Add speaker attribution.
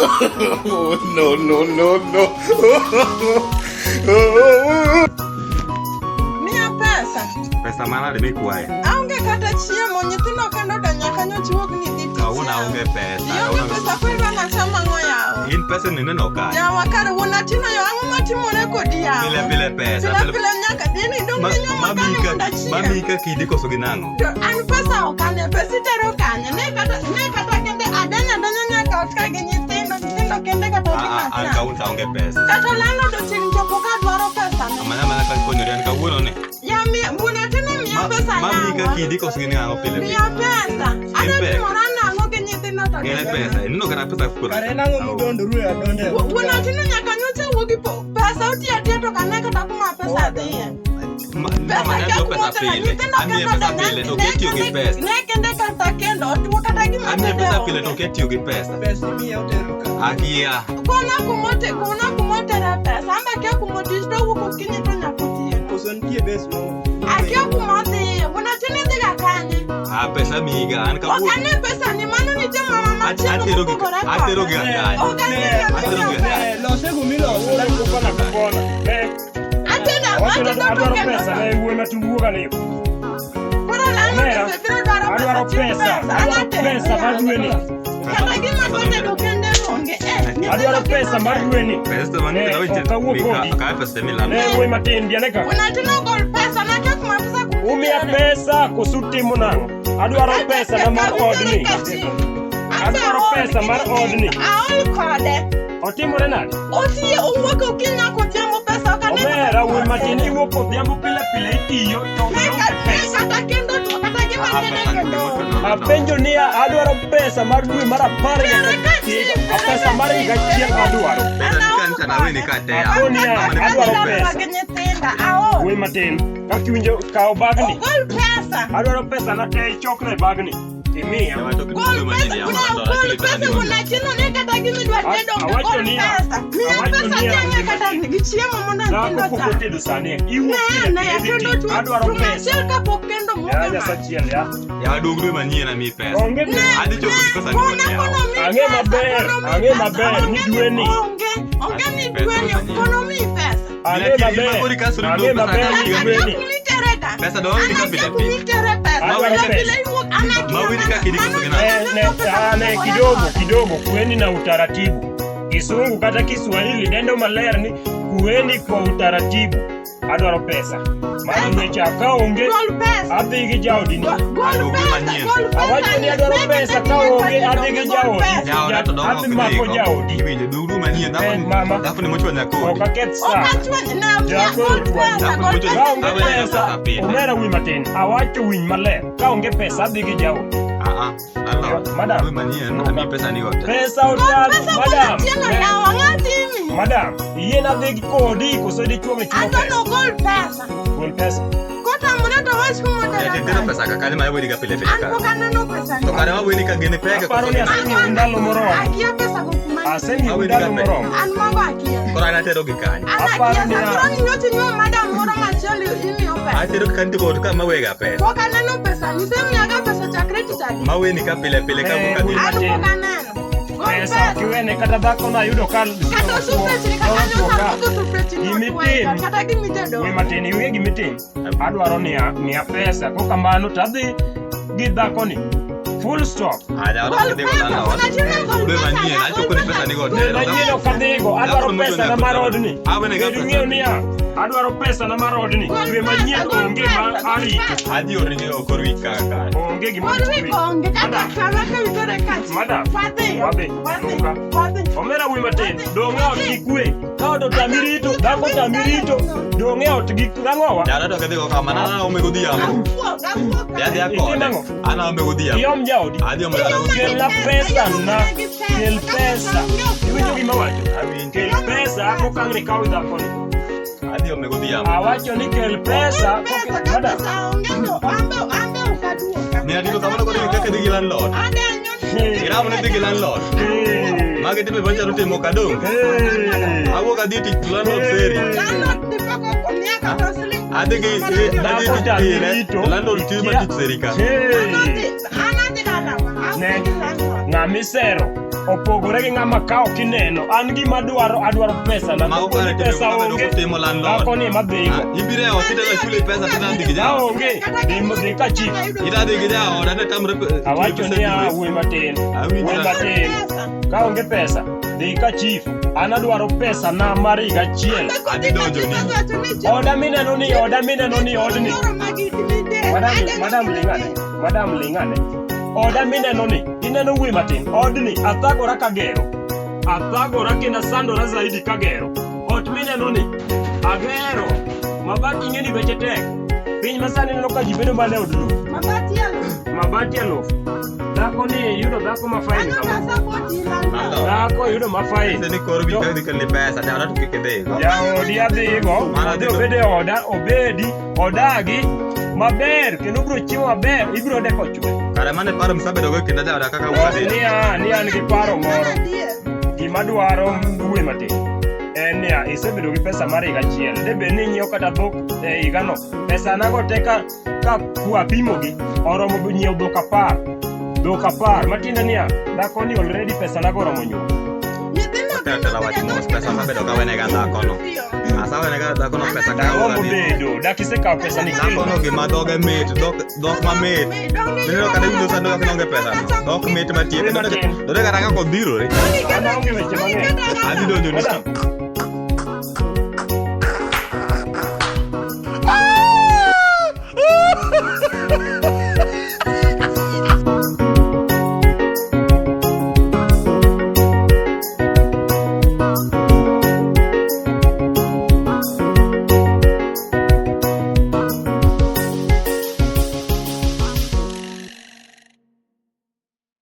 Speaker 1: No.
Speaker 2: Mia pesa.
Speaker 3: Pesa mana de kuae.
Speaker 2: Aunge kata chiemo nyithindo kendo danyaka nyochiwo ni diti.
Speaker 3: Kauna unge pesa.
Speaker 2: Yonge pesa kwenda na chama ngoyao.
Speaker 3: In pesa nene ka.
Speaker 2: Ya wakare wona tino yo angu matimore kodi yao.
Speaker 3: Pile pesa.
Speaker 2: Pile nyaka dini ndonge nyoma kani
Speaker 3: mami ka kidi koso ginango.
Speaker 2: An pesa okane pesa tero kanye ne kata kende adanya nyaka otka gi nyithindo kende kata otika.
Speaker 3: An kaunta unge pesa.
Speaker 2: Kata lano do tin chopo ka dwaro pesa.
Speaker 3: Mana ka konyo ran ka wuono ne.
Speaker 2: Ya mi mbona tino mi pesa ya.
Speaker 3: Mami ka kidi koso ginango pile.
Speaker 2: Mi pesa. Ada morana ngo gi nyithindo to.
Speaker 3: Gene pesa. Nino kana pesa kura.
Speaker 4: Kare nango mudondo ruya donde.
Speaker 2: Wona tino nyaka nyoche wogi pesa utia teto kana kata kuma pesa dhiye.
Speaker 3: Mama ndio pesa pile. Ami pesa pile to ketio gi pesa.
Speaker 2: Ne kende kata kendo otuo kata gi mama.
Speaker 3: Ami pesa pile to ketio gi pesa.
Speaker 4: Pesa mia uteruka.
Speaker 3: Akia.
Speaker 2: Kuna kumote ra pesa. Amba kia kumotisto huko kinyi to nyakutie.
Speaker 4: Kusontie base mo.
Speaker 2: Akia kumote. Wona tino diga kanye.
Speaker 3: Pesa miga an ka wuo.
Speaker 2: Okane pesa ni mano ni jama mama.
Speaker 3: Atero gi gani.
Speaker 4: Lo segu milo la kupona.
Speaker 2: Adwaro
Speaker 4: pesa na wuo matumbuga ne.
Speaker 2: Kora la
Speaker 4: adwaro pesa madweni.
Speaker 2: Kata gi makote do kende onge.
Speaker 4: Adwaro pesa madweni.
Speaker 3: Pesa mane na weche. Ka pesa milano.
Speaker 4: Wewe matendia neka.
Speaker 2: Unatino gol pesa na kia kuma pesa kutia.
Speaker 4: Umia pesa kusuti munango. Adwaro pesa na mar odni. Adwaro pesa mar odni.
Speaker 2: Aol kode.
Speaker 4: Otimore nade?
Speaker 2: Otie uwoko kinya kotiamo pesa okane.
Speaker 4: Omera we matini woko dhiambo pile itiyo to
Speaker 2: pesa takendo to kata gima kendo.
Speaker 4: Apenjo ni adwaro pesa mar dwe mar 10 pesa mar higa chieng' adwaro.
Speaker 3: Pesa na wewe ni kate.
Speaker 4: Adwaro pesa. We matin kakiwinjo kao bagni.
Speaker 2: Gol pesa.
Speaker 4: Adwaro pesa na te chokre bagni. Timia.
Speaker 2: Gol pesa unachino ne kata gimi dwa tedo gol pesa. Mia pesa tenya kata gichiemo mona
Speaker 4: ndo ta. Ko tedo sane. Iwo pile. Adwaro pesa.
Speaker 2: Sel ka pokendo mo.
Speaker 4: Ya sachiel ya.
Speaker 3: Ya dogre manyie na mi pesa.
Speaker 4: Onge
Speaker 3: adi choko pesa ni wote.
Speaker 4: Ange maber ni dweni.
Speaker 2: Onge ni dweni economy pesa.
Speaker 4: Ange maber ni dweni.
Speaker 3: Pesa do ni kabila pi. Mawili ka kidi
Speaker 4: ne kidogo kueni na utaratibu. Kisungu kata Kiswahili nendo maler ni kueni kwa utaratibu. Adwaro pesa. Mano nyecha ka onge adhi gi jaodi ni. Awacho ni adwaro pesa ka onge adhi gi jaodi. Adhi mako jaodi.
Speaker 3: Iwinjo duru manyie dafu ni mochwa nyako.
Speaker 4: Okaketsa. Omera wi matin. Awacho winy maler. Ka onge pesa adhi gi jaodi. Madam.
Speaker 3: Wewe manyie na pesa ni wote.
Speaker 4: Pesa utalo madam. Madam, yena dhigi kodi koso di chuo mechuo pesa.
Speaker 2: Ato gol pesa.
Speaker 4: Gol pesa.
Speaker 2: Kota muna to wash kumo tala.
Speaker 3: Ya tena pesa kakali ma wedi ka pile pile.
Speaker 2: Anko kana no pesa.
Speaker 3: To kana ma wedi ka gene pega.
Speaker 4: Paro ni asemi undalo moro.
Speaker 2: Akia pesa kuma.
Speaker 4: Asemi undalo moro.
Speaker 2: An mago akia.
Speaker 3: Kora na tero gi kany.
Speaker 2: Akia sa ni nyoti nyo madam moro machali imi opesa.
Speaker 3: Atero kanti ko ka ma wega pesa.
Speaker 2: Ko kana no pesa. Ni semi aga pesa cha credit tagi.
Speaker 3: Ma weni ka pile pile ka ka di.
Speaker 2: Anko kana.
Speaker 4: Pesa kiwene kata dhako na yudo kal.
Speaker 2: Kata supetini kata nyosa supetini.
Speaker 4: Gimitin.
Speaker 2: Kata gimitedo.
Speaker 4: We matini iwe gimitin. Adwaro ni pesa ko kamano tadhi gi dhako ni. Full stop.
Speaker 3: Ada ora kede ko lana. Wewe manyie na choko ni pesa ni gote.
Speaker 4: Manyie kadego adwaro pesa na marodni.
Speaker 3: Awene ga
Speaker 4: ng'eyo ni adwaro pesa na marodni. We manyie onge ma ari.
Speaker 3: Adi orine okorwi kaka.
Speaker 4: Onge gima.
Speaker 2: Onge kata kama ka vitore kati.
Speaker 4: Madam.
Speaker 2: Wabe.
Speaker 4: Omera wi matin. Donga kikwe. Ka do tamirito, dhako tamirito. Donga ot gi rangowa.
Speaker 3: Dara do kede ko kamana na omegodi amo. Ya dia ko. Ana omegodi amo.
Speaker 4: Yom jaodi.
Speaker 3: Adi omegodi.
Speaker 4: Kel pesa na. Kel pesa. Iwinjo gima wacho. Kel pesa ko kangre kawi dhako ni.
Speaker 3: Adi omegodi amo.
Speaker 4: Awacho ni kel pesa.
Speaker 2: Madam. Ambe ukadua.
Speaker 3: Ni adi to kamana ko ni kaka digi landlord. Ira mone digi landlord. Mage tipe bancha rote mokadong. Awo ka diti landlord feri. Adege landlord tipe bancha serika.
Speaker 4: Ngamisero. opogore gi ng'ama kao kineno. An gima adwaro pesa na pesa onge. Dhako ni madhigo.
Speaker 3: Ibire otite la chule pesa tena ndigi jao.
Speaker 4: Onge. Dhi ka chief.
Speaker 3: Ida ndigi jao dane tamre.
Speaker 4: Awacho ni wuoyi matin. Ka onge pesa dhi ka chief. An adwaro pesa na mar higa achiel.
Speaker 3: Adidonjo ni.
Speaker 4: Oda mineno ni odni. Madam lingane. Oda mineno ni. Ineno wuoyi matin. Odni athagora kagero. Athagora kenda sandora zaidi kagero. Ot mineno ni agero. Mabati ng'eni beche tek. Piny masani neno ka ji bedo mbale od lu. Mabati aluf. Dhako ni yudo dhako mafaini kama. Dhako yudo mafaini.
Speaker 3: Seni koro bi kadi kali pesa da tu kikede.
Speaker 4: Ya odi adhigo. Adhi obede oda, obedi, odagi maber kendo bro chiwo maber, ibro deko chwe.
Speaker 3: Kare mane paro msabedo go kenda da kaka wadi.
Speaker 4: Ni an gi paro moro. Gima dwaro wuoyi matin. Nia isebedo gi pesa mar higa achiel. Debe ni nyiewo kata dhok e higano. Pesa nago te ka kwapimogi oromo nyiewo dhok 10. Dhok 10. Matiende niya, dhako ni already pesa nago oromo nyuol.
Speaker 3: Tela wach mos pesa sabedo ka wene ga dhako no. Asa wene ga dhako no pesa ka
Speaker 4: oromo bedo. Dakise ka pesa ni
Speaker 3: dhako no gima dhoge mit, dhok ma mit. Bino kada yudo sando ka nonge pesa no. Dhok mit matie. Dore kata ka kodhiro re.
Speaker 4: Ana onge weche mang'eny.
Speaker 3: Adidonjo ni.